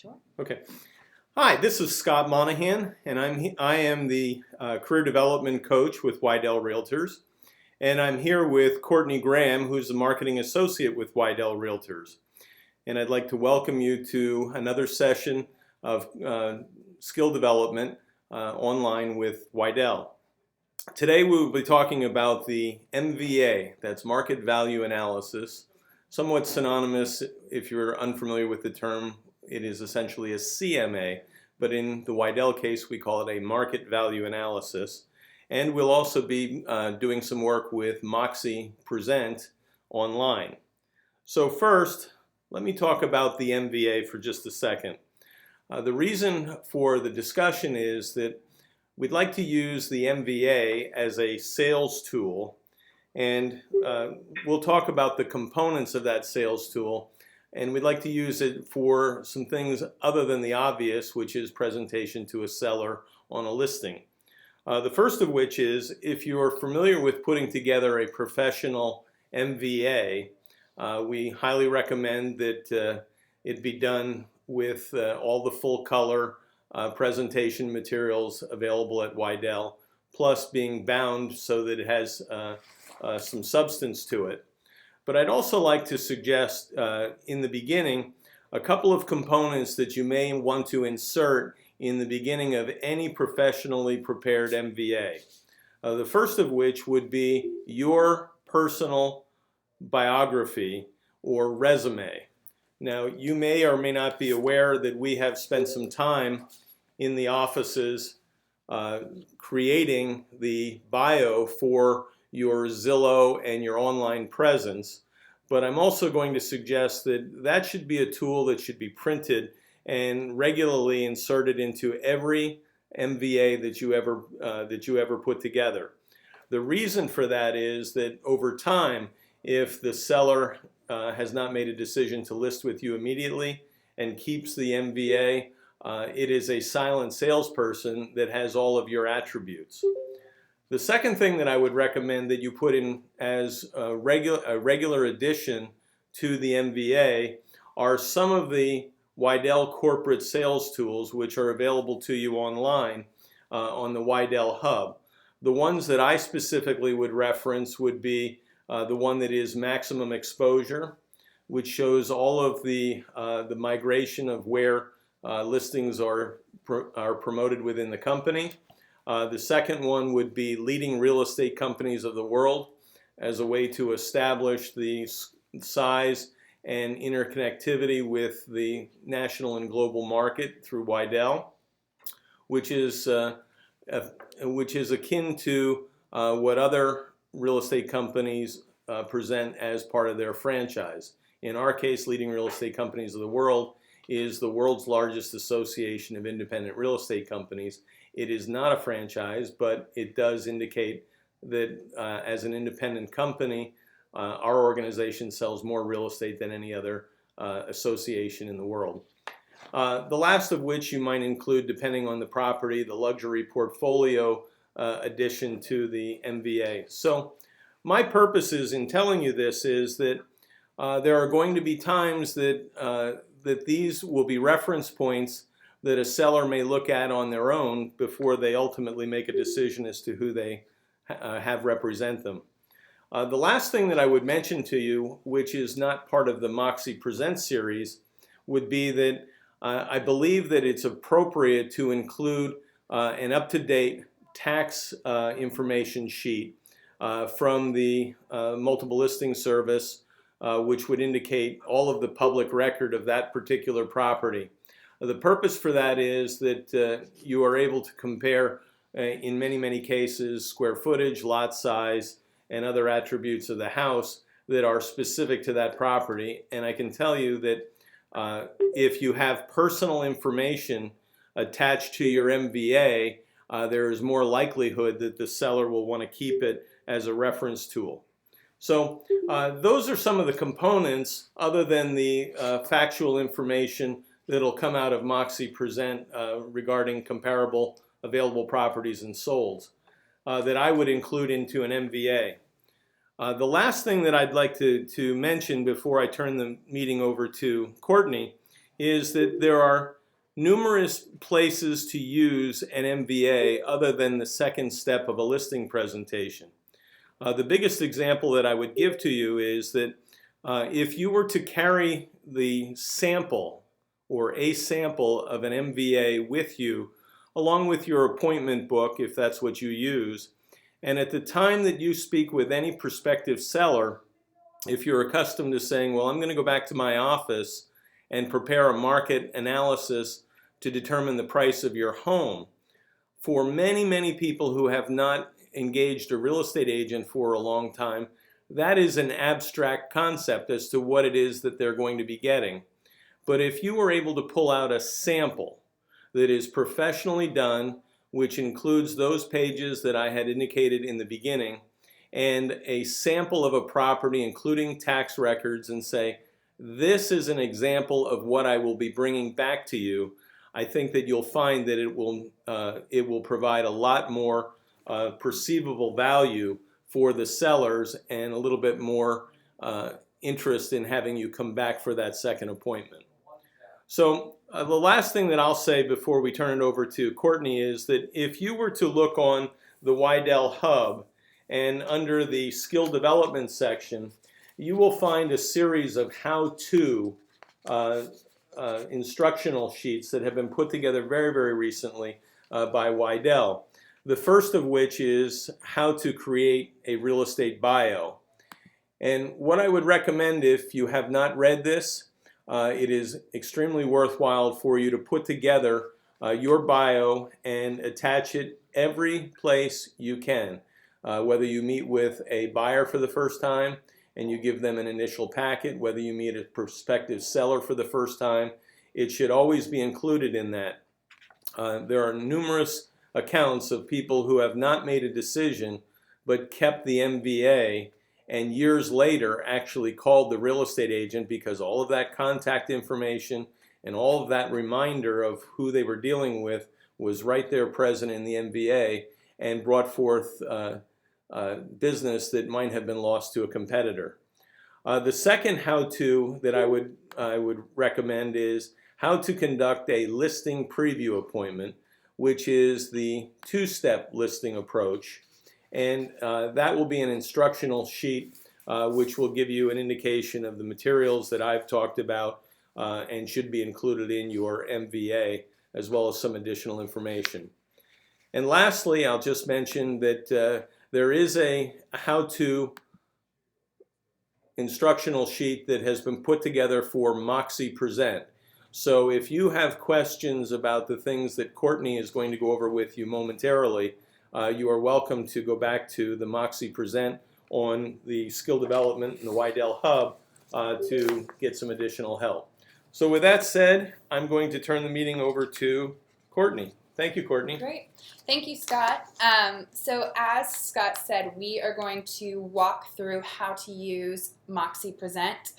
Sure. Okay. Hi, this is Scott Monahan, and I am the career development coach with Weidel Realtors, and I'm here with Courtney Graham, who's the marketing associate with Weidel Realtors. And I'd like to welcome you to another session of skill development online with Weidel. Today we will be talking about the MVA, that's market value analysis, somewhat synonymous. If you're unfamiliar with the term, it is essentially a CMA, but in the Weidel case we call it a market value analysis. And we'll also be doing some work with Moxi Present online. So first, let me talk about the MVA for just a second. The reason for the discussion is that we'd like to use the MVA as a sales tool, and we'll talk about the components of that sales tool, and we'd like to use it for some things other than the obvious, which is presentation to a seller on a listing. The first of which is, if you're familiar with putting together a professional MVA, we highly recommend that it be done with all the full color presentation materials available at Weidel, plus being bound so that it has some substance to it. But I'd also like to suggest in the beginning a couple of components that you may want to insert in the beginning of any professionally prepared MVA. The first of which would be your personal biography or resume. Now, you may or may not be aware that we have spent some time in the offices creating the bio for your Zillow and your online presence, but I'm also going to suggest that that should be a tool that should be printed and regularly inserted into every MVA that you ever put together. The reason for that is that over time, if the seller has not made a decision to list with you immediately and keeps the MVA, it is a silent salesperson that has all of your attributes. The second thing that I would recommend that you put in as a regular addition to the MVA are some of the Weidel corporate sales tools, which are available to you online on the Weidel Hub. The ones that I specifically would reference would be the one that is maximum exposure, which shows all of the migration of where listings are promoted within the company. The second one would be leading real estate companies of the world as a way to establish the size and interconnectivity with the national and global market through Weidel, which is akin to what other real estate companies present as part of their franchise. In our case, Leading Real Estate Companies of the World is the world's largest association of independent real estate companies. It is not a franchise, but it does indicate that as an independent company, our organization sells more real estate than any other association in the world. The last of which you might include, depending on the property, the luxury portfolio addition to the MVA. So my purposes in telling you this is that there are going to be times that these will be reference points that a seller may look at on their own before they ultimately make a decision as to who they have represent them. The last thing that I would mention to you, which is not part of the Moxi Present series, would be that I believe that it's appropriate to include an up-to-date tax information sheet from the multiple listing service, which would indicate all of the public record of that particular property. The purpose for that is that you are able to compare, in many cases, square footage, lot size, and other attributes of the house that are specific to that property. And I can tell you that if you have personal information attached to your MVA, there is more likelihood that the seller will want to keep it as a reference tool. So those are some of the components, other than the factual information that'll come out of Moxi Present regarding comparable available properties and solds, that I would include into an MVA. The last thing that I'd like to mention before I turn the meeting over to Courtney is that there are numerous places to use an MVA other than the second step of a listing presentation. The biggest example that I would give to you is that if you were to carry the sample or a sample of an MVA with you, along with your appointment book, if that's what you use, and at the time that you speak with any prospective seller, if you're accustomed to saying, well, I'm going to go back to my office and prepare a market analysis to determine the price of your home, for many, many people who have not engaged a real estate agent for a long time, that is an abstract concept as to what it is that they're going to be getting. But if you were able to pull out a sample that is professionally done, which includes those pages that I had indicated in the beginning, and a sample of a property including tax records, and say, this is an example of what I will be bringing back to you, I think that you'll find that it will provide a lot more perceivable value for the sellers and a little bit more interest in having you come back for that second appointment. So the last thing that I'll say before we turn it over to Courtney is that if you were to look on the Weidel Hub and under the skill development section, you will find a series of how-to instructional sheets that have been put together very, very recently by Weidel. The first of which is how to create a real estate bio. And what I would recommend, if you have not read this, it is extremely worthwhile for you to put together your bio and attach it every place you can. Whether you meet with a buyer for the first time and you give them an initial packet, whether you meet a prospective seller for the first time, it should always be included in that. There are numerous accounts of people who have not made a decision but kept the MVA and years later actually called the real estate agent because all of that contact information and all of that reminder of who they were dealing with was right there present in the MVA and brought forth business that might have been lost to a competitor. The second how-to that I would recommend is how to conduct a listing preview appointment, which is the two-step listing approach. And that will be an instructional sheet which will give you an indication of the materials that I've talked about and should be included in your MVA, as well as some additional information. And lastly, I'll just mention that there is a how-to instructional sheet that has been put together for Moxi Present. So if you have questions about the things that Courtney is going to go over with you momentarily, you are welcome to go back to the Moxi Present on the skill development and the Weidel Hub to get some additional help. So with that said, I'm going to turn the meeting over to Courtney. Thank you, Courtney. Great. Thank you, Scott. So as Scott said, we are going to walk through how to use Moxi Present.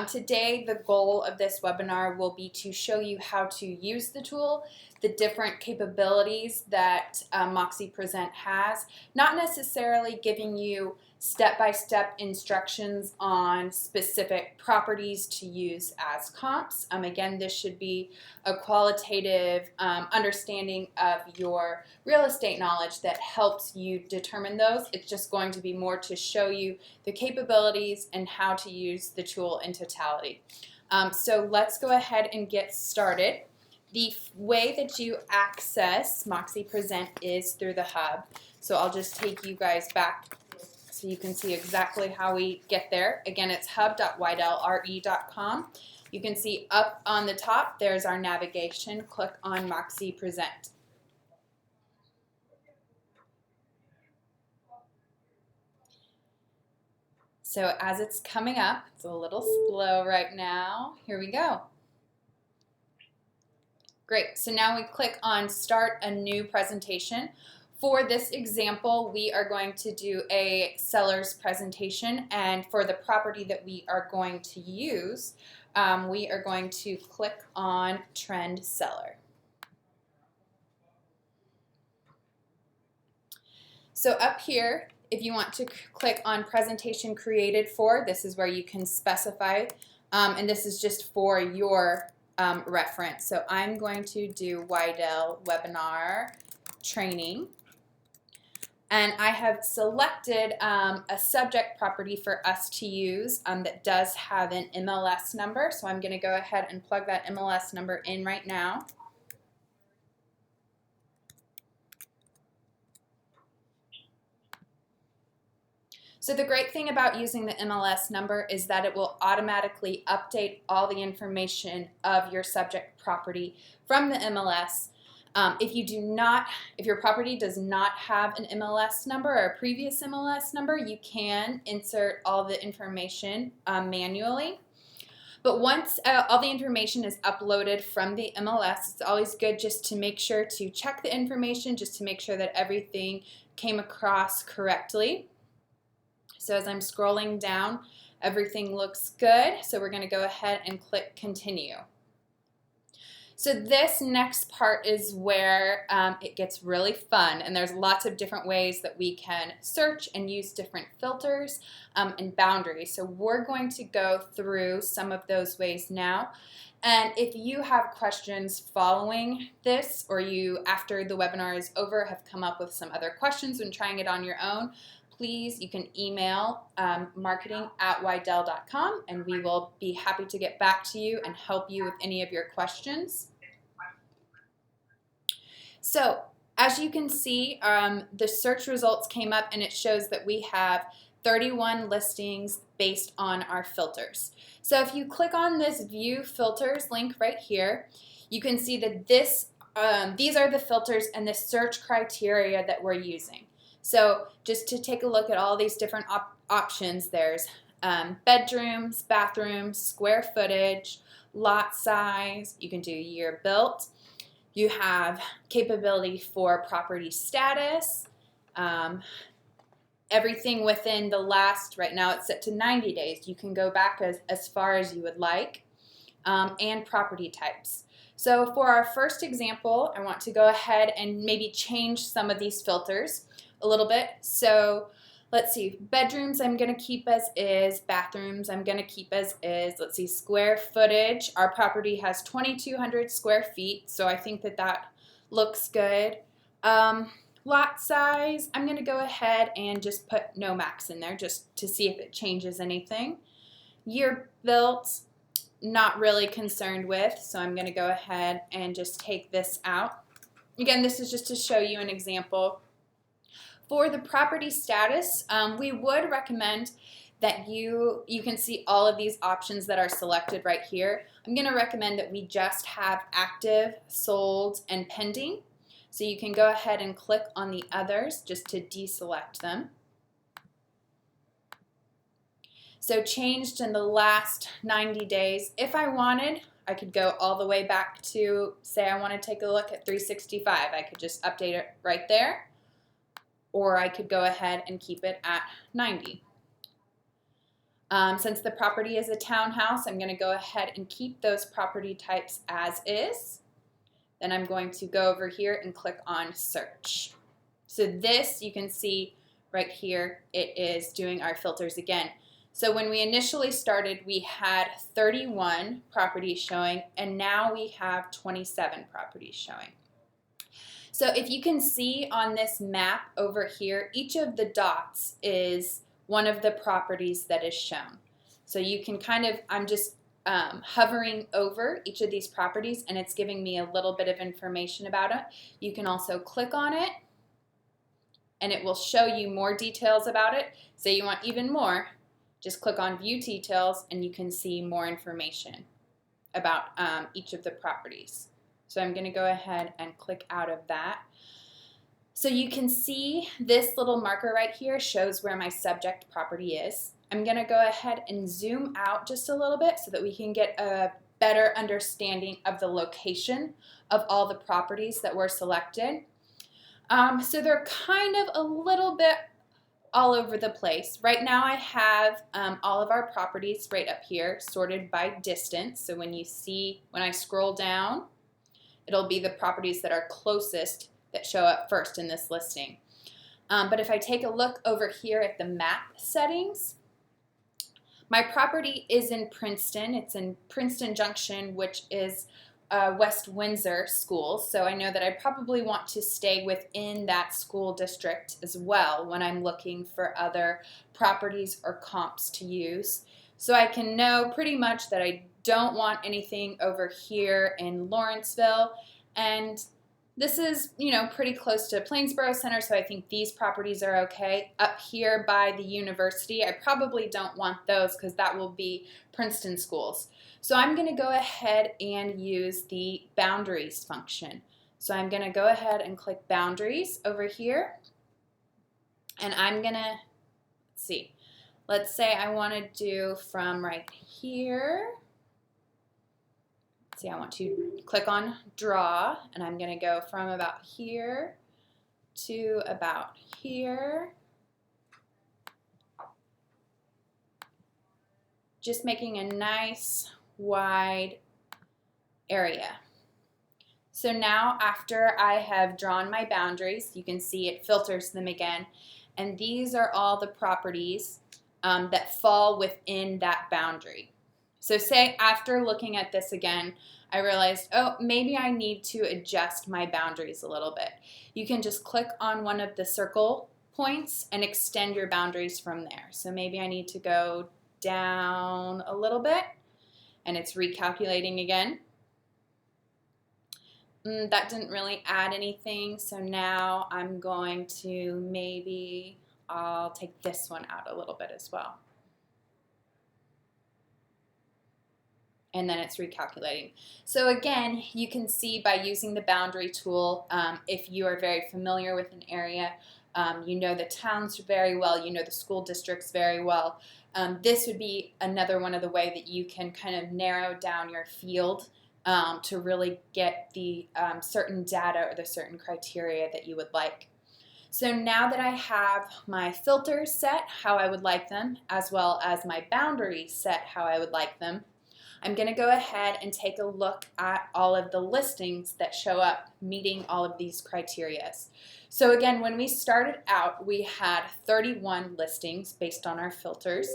Today, the goal of this webinar will be to show you how to use the tool, the different capabilities that Moxi Present has, not necessarily giving you step-by-step instructions on specific properties to use as comps. Again, this should be a qualitative understanding of your real estate knowledge that helps you determine those. It's just going to be more to show you the capabilities and how to use the tool in totality. So let's go ahead and get started. The way that you access Moxi Present is through the hub. So I'll just take you guys back so you can see exactly how we get there. Again, it's hub.weidelre.com. You can see up on the top, there's our navigation. Click on Moxi Present. So as it's coming up, it's a little slow right now. Here we go. Great, so now we click on Start a New Presentation. For this example, we are going to do a seller's presentation, and for the property that we are going to use, we are going to click on Trend Seller. So up here, if you want to click on Presentation Created For, this is where you can specify, and this is just for your reference. So I'm going to do Weidel webinar training. And I have selected a subject property for us to use that does have an MLS number. So I'm going to go ahead and plug that MLS number in right now. So the great thing about using the MLS number is that it will automatically update all the information of your subject property from the MLS. If your property does not have an MLS number or a previous MLS number, you can insert all the information manually. But once all the information is uploaded from the MLS, it's always good just to make sure to check the information, just to make sure that everything came across correctly. So as I'm scrolling down, everything looks good. So we're going to go ahead and click continue. So this next part is where it gets really fun, and there's lots of different ways that we can search and use different filters and boundaries. So we're going to go through some of those ways now. And if you have questions following this, or you, after the webinar is over, have come up with some other questions when trying it on your own, please, you can email marketing@weidel.com, and we will be happy to get back to you and help you with any of your questions. So, as you can see, the search results came up, and it shows that we have 31 listings based on our filters. So if you click on this View Filters link right here, you can see that these are the filters and the search criteria that we're using. So just to take a look at all these different options, there's bedrooms, bathrooms, square footage, lot size. You can do year built. You have capability for property status, everything within the last, right now it's set to 90 days. You can go back as far as you would like, and property types. So for our first example, I want to go ahead and maybe change some of these filters a little bit. So let's see, bedrooms I'm going to keep as is, bathrooms I'm going to keep as is. Let's see, square footage. Our property has 2,200 square feet, so I think that looks good. Lot size, I'm going to go ahead and just put no max in there just to see if it changes anything. Year built, not really concerned with, so I'm going to go ahead and just take this out. Again, this is just to show you an example. For the property status, we would recommend that you can see all of these options that are selected right here. I'm going to recommend that we just have active, sold, and pending. So you can go ahead and click on the others just to deselect them. So changed in the last 90 days. If I wanted, I could go all the way back to, say I want to take a look at 365. I could just update it right there. Or I could go ahead and keep it at 90. Since the property is a townhouse, I'm going to go ahead and keep those property types as is. Then I'm going to go over here and click on search. So this, you can see right here, it is doing our filters again. So when we initially started, we had 31 properties showing, and now we have 27 properties showing. So if you can see on this map over here, each of the dots is one of the properties that is shown. So you can kind of, I'm just hovering over each of these properties, and it's giving me a little bit of information about it. You can also click on it, and it will show you more details about it. Say you want even more, just click on View Details, and you can see more information about each of the properties. So I'm going to go ahead and click out of that. So you can see this little marker right here shows where my subject property is. I'm going to go ahead and zoom out just a little bit so that we can get a better understanding of the location of all the properties that were selected. So they're kind of a little bit all over the place. Right now I have all of our properties right up here sorted by distance. So when I scroll down, it'll be the properties that are closest that show up first in this listing. But if I take a look over here at the map settings, My property is in Princeton. It's in Princeton Junction, which is West Windsor school. So I know that I probably want to stay within that school district as well when I'm looking for other properties or comps to use. So I can know pretty much that I don't want anything over here in Lawrenceville. And this is, pretty close to Plainsboro Center, so I think these properties are okay. Up here by the university, I probably don't want those because that will be Princeton schools. So I'm going to go ahead and use the boundaries function. So I'm going to go ahead and click boundaries over here. And I'm going to, let's say I want to do from right here. I want to click on draw, and I'm going to go from about here to about here. Just making a nice wide area. So now after I have drawn my boundaries, you can see it filters them again. And these are all the properties that fall within that boundary. So say after looking at this again, I realized, oh, maybe I need to adjust my boundaries a little bit. You can just click on one of the circle points and extend your boundaries from there. So maybe I need to go down a little bit, and it's recalculating again. That didn't really add anything, so now I'm going to I'll take this one out a little bit as well. And then it's recalculating. So again, you can see by using the boundary tool, if you are very familiar with an area, you know the towns very well, you know the school districts very well, this would be another one of the way that you can kind of narrow down your field to really get the certain data or the certain criteria that you would like. So now that I have my filters set how I would like them, as well as my boundaries set how I would like them, I'm going to go ahead and take a look at all of the listings that show up meeting all of these criteria. So again, when we started out, we had 31 listings based on our filters,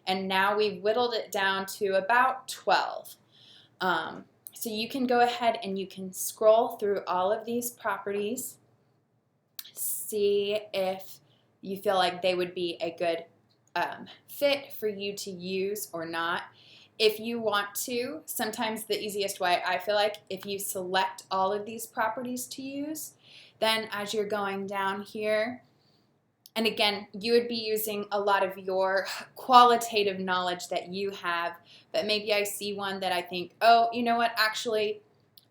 and now we've whittled it down to about 12. So you can go ahead and you can scroll through all of these properties, see if you feel like they would be a good fit for you to use or not. If you want to, sometimes the easiest way, I feel like, if you select all of these properties to use, then as you're going down here, and again, you would be using a lot of your qualitative knowledge that you have, but maybe I see one that I think, oh, you know what, actually,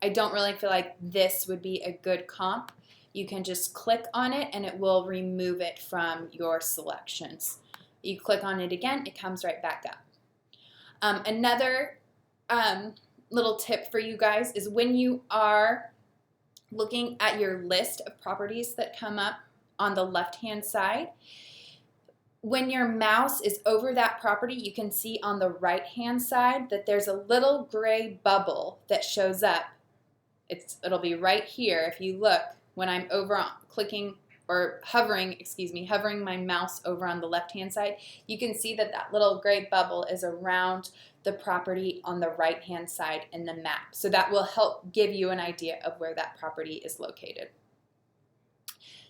I don't really feel like this would be a good comp. You can just click on it and it will remove it from your selections. You click on it again, it comes right back up. Another little tip for you guys is when you are looking at your list of properties that come up on the left-hand side, when your mouse is over that property, you can see on the right-hand side that there's a little gray bubble that shows up. It'll be right here if you look when I'm hovering my mouse over on the left-hand side, you can see that that little gray bubble is around the property on the right-hand side in the map. So that will help give you an idea of where that property is located.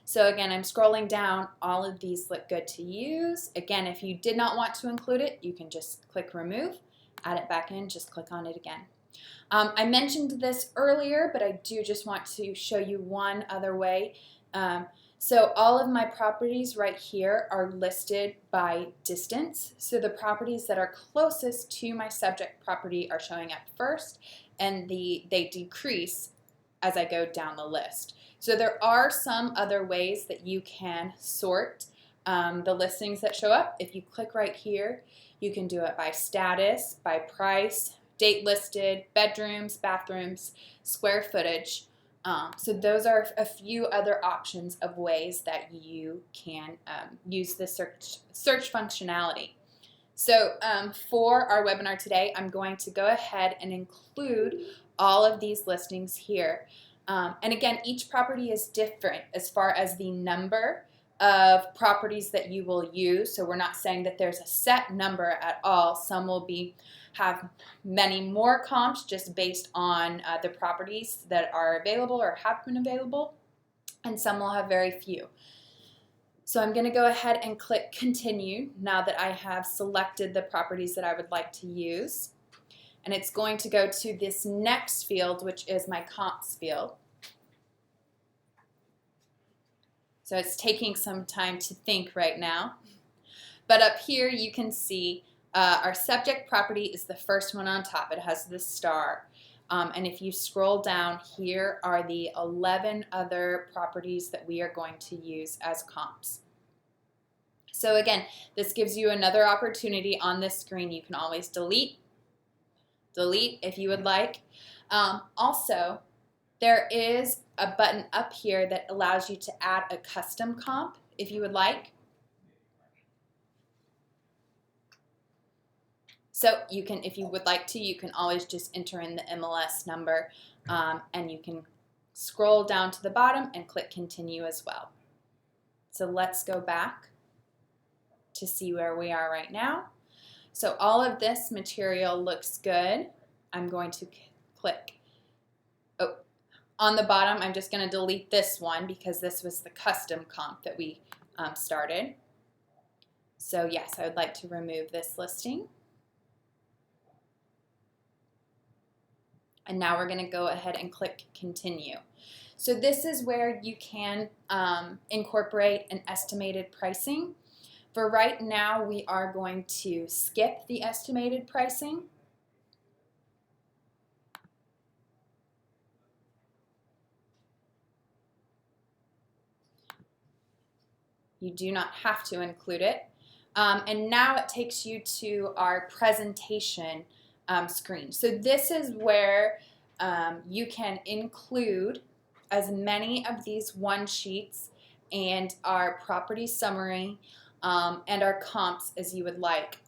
So again, I'm scrolling down. All of these look good to use. Again, if you did not want to include it, you can just click remove, add it back in, just click on it again. I mentioned this earlier, but I do just want to show you one other way. So all of my properties right here are listed by distance. So the properties that are closest to my subject property are showing up first, and they decrease as I go down the list. So there are some other ways that you can sort the listings that show up. If you click right here, you can do it by status, by price, date listed, bedrooms, bathrooms, square footage. So those are a few other options of ways that you can use the search functionality. So for our webinar today, I'm going to go ahead and include all of these listings here. And again, each property is different as far as the number of properties that you will use. So we're not saying that there's a set number at all. Some will have many more comps just based on the properties that are available or have been available, and some will have very few. So I'm going to go ahead and click continue now that I have selected the properties that I would like to use. And it's going to go to this next field, which is my comps field. So it's taking some time to think right now. But up here you can see our subject property is the first one on top. It has the star. And if you scroll down, here are the 11 other properties that we are going to use as comps. So again, this gives you another opportunity on this screen. You can always delete if you would like. Also, there is a button up here that allows you to add a custom comp if you would like. So you can, if you would like to, you can always just enter in the MLS number, and you can scroll down to the bottom and click continue as well. So let's go back to see where we are right now. So all of this material looks good. I'm going to click, on the bottom, I'm just going to delete this one because this was the custom comp that we started. So yes, I would like to remove this listing. And now we're going to go ahead and click continue. So this is where you can incorporate an estimated pricing. For right now, we are going to skip the estimated pricing. You do not have to include it. And now it takes you to our presentation screen. So this is where you can include as many of these one sheets and our property summary and our comps as you would like.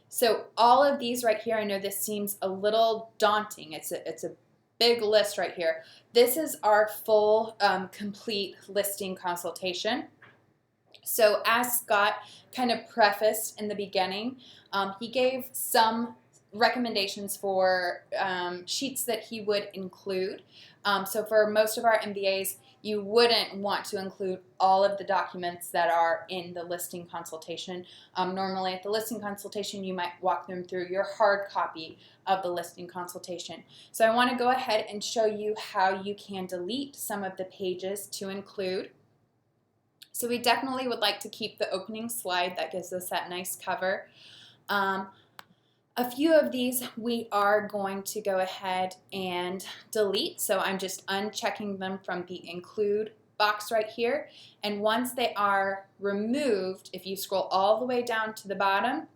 So all of these right here, I know this seems a little daunting. It's a big list right here. This is our full complete listing consultation. So as Scott kind of prefaced in the beginning, he gave some recommendations for sheets that he would include. So for most of our MBAs, you wouldn't want to include all of the documents that are in the listing consultation. Normally at the listing consultation, you might walk them through your hard copy of the listing consultation. So I want to go ahead and show you how you can delete some of the pages to include. So we definitely would like to keep the opening slide that gives us that nice cover. A few of these we are going to go ahead and delete. So I'm just unchecking them from the include box right here. And once they are removed, if you scroll all the way down to the bottom,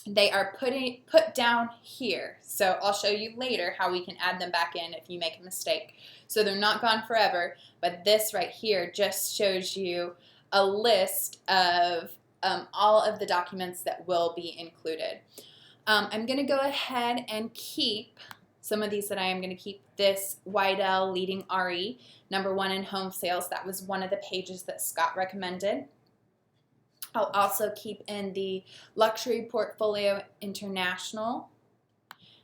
they are put down here. So I'll show you later how we can add them back in if you make a mistake. So they're not gone forever, but this right here just shows you a list of all of the documents that will be included. I'm going to go ahead and keep some of these that I am going to keep. This Weidel Leading RE, #1 in home sales. That was one of the pages that Scott recommended. I'll also keep in the Luxury Portfolio International.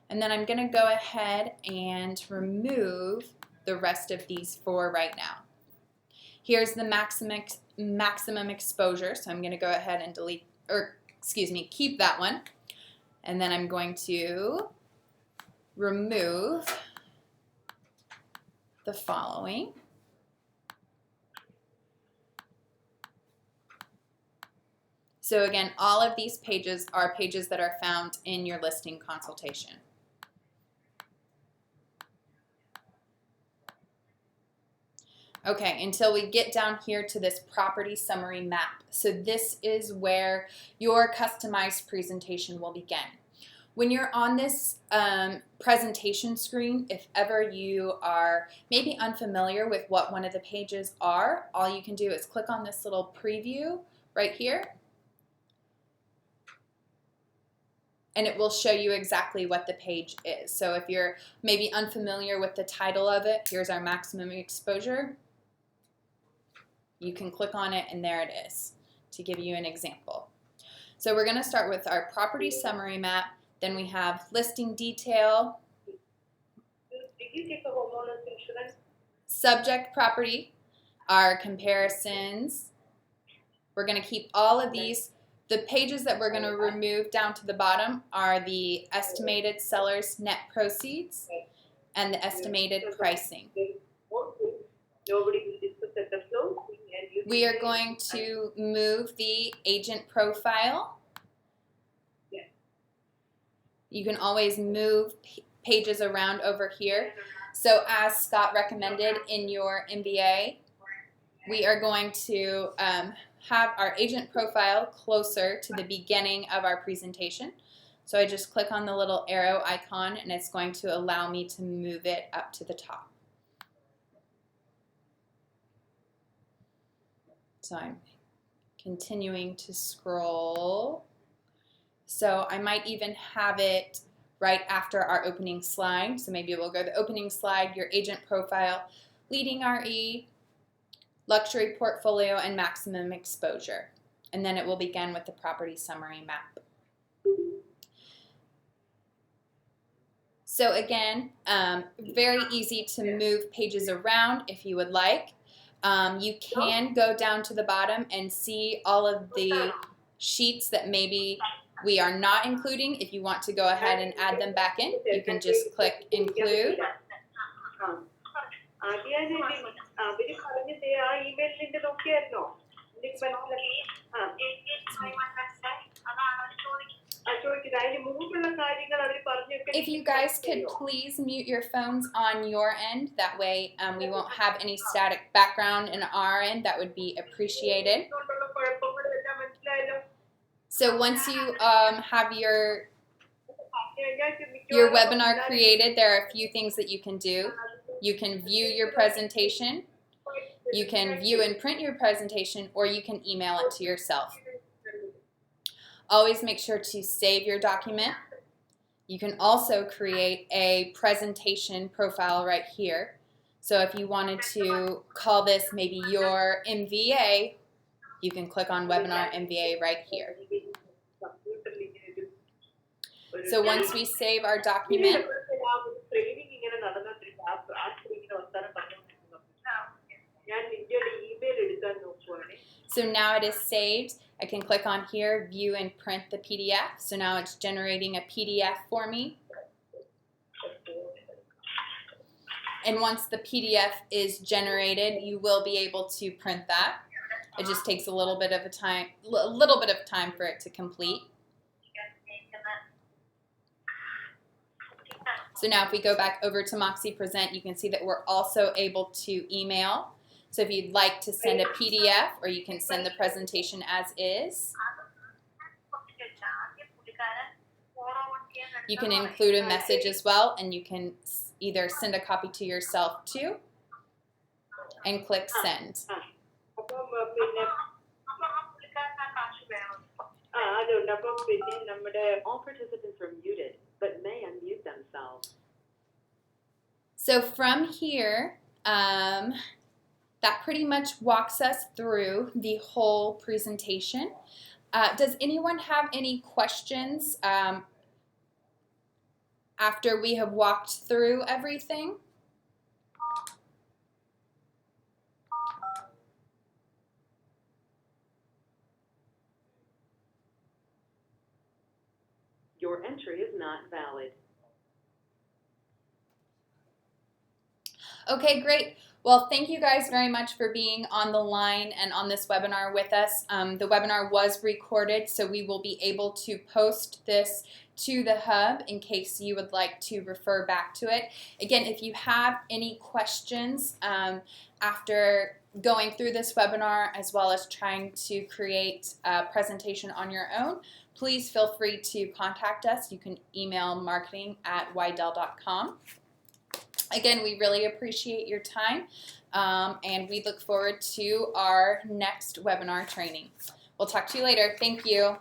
And then I'm going to go ahead and remove the rest of these four right now. Here's the maximum exposure. So I'm going to go ahead and keep that one. And then I'm going to remove the following. So again, all of these pages are pages that are found in your listing consultation. Okay, until we get down here to this property summary map. So this is where your customized presentation will begin. When you're on this presentation screen, if ever you are maybe unfamiliar with what one of the pages are, all you can do is click on this little preview right here, and it will show you exactly what the page is. So if you're maybe unfamiliar with the title of it, here's our maximum exposure. You can click on it and there it is, to give you an example. So we're going to start with our property summary map. Then we have listing detail, Did you take a homeowner's insurance? subject property, our comparisons. We're going to keep all of these. The pages that we're going to remove down to the bottom are the estimated seller's net proceeds and the estimated pricing. Nobody will discuss at the closing, and you We are going to move the agent profile. Yeah. You can always move pages around over here. So as Scott recommended in your MBA, we are going to have our agent profile closer to the beginning of our presentation. So I just click on the little arrow icon and it's going to allow me to move it up to the top. So I'm continuing to scroll. So I might even have it right after our opening slide. So maybe we'll go to the opening slide, your agent profile, leading RE, luxury portfolio, and maximum exposure. And then it will begin with the property summary map. So again, very easy to move pages around if you would like. You can go down to the bottom and see all of the sheets that maybe we are not including. If you want to go ahead and add them back in, you can just click include. If you guys could please mute your phones on your end, that way we won't have any static background in our end, that would be appreciated. So once you have your webinar created, there are a few things that you can do. You can view your presentation, you can view and print your presentation, or you can email it to yourself. Always make sure to save your document. You can also create a presentation profile right here. So if you wanted to call this maybe your MVA, you can click on Webinar MVA right here. So once we save our document, so now it is saved. I can click on here, view and print the PDF. So now it's generating a PDF for me. And once the PDF is generated, you will be able to print that. It just takes a little bit of time for it to complete. So now if we go back over to Moxi Present, you can see that we're also able to email. So if you'd like to send a PDF, or you can send the presentation as is. You can include a message as well, and you can either send a copy to yourself too, and click send. All participants are muted, but may unmute themselves. So from here, that pretty much walks us through the whole presentation. Does anyone have any questions after we have walked through everything? Your entry is not valid. Okay, great. Well, thank you guys very much for being on the line and on this webinar with us. The webinar was recorded, so we will be able to post this to the hub in case you would like to refer back to it. Again, if you have any questions after going through this webinar, as well as trying to create a presentation on your own, please feel free to contact us. You can email marketing@weidel.com. Again, we really appreciate your time, and we look forward to our next webinar training. We'll talk to you later. Thank you.